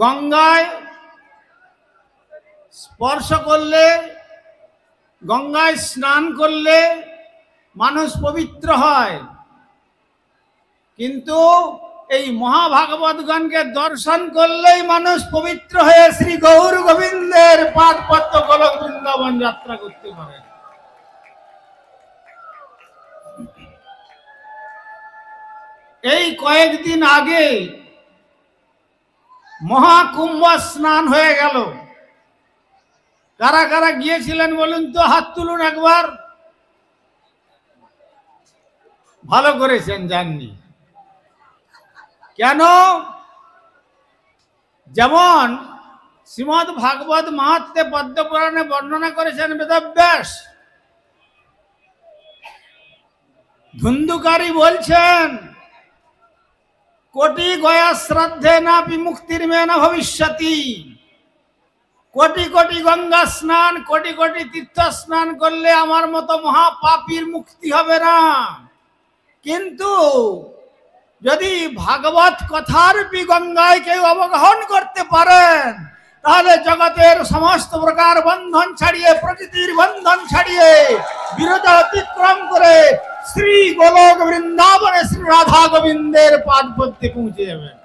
গঙ্গায় স্পর্শ করলে, গঙ্গায় স্নান করলে মানুষ পবিত্র হয়, কিন্তু এই মহাভাগবতগণকে দর্শন করলেই মানুষ পবিত্র হয়ে শ্রী গৌর গোবিন্দের পাদ পদ্ম গোলক বৃন্দাবন যাত্রা করতে পারে। এই কয়েকদিন আগে মহাকুম্ভ স্নান হয়ে গেল। কারা কারা গিয়েছিলেন বলুন তো, হাত তুলুন একবার। ভালো করেছেন, যাননি কেন? যেমন শ্রীমদ্ ভাগবত মাহাত্ম্যে পদ্মপুরাণে বর্ণনা করেছেন বেদব্যাস। ধুন্ধুকারী বলছেন, কোটি গয়া শ্রদ্ধে না বিমুক্তির মে না ভবিষ্যতি। কোটি কোটি গঙ্গা স্নান, কোটি কোটি তীর্থ স্নান করলে আমার মতো মহাপাপীর মুক্তি হবে না, কিন্তু যদি ভাগবত কথারূপী গঙ্গায় কেউ অবগাহন করতে পারেন, তাহলে জগতের সমস্ত প্রকার বন্ধন ছাড়িয়ে, প্রকৃতির বন্ধন ছাড়িয়ে, বিরোধ অতিক্রম করে শ্রী গোলক বৃন্দাবনে শ্রী রাধা গোবিন্দের পাদ পদ্মে পৌঁছে যাবেন।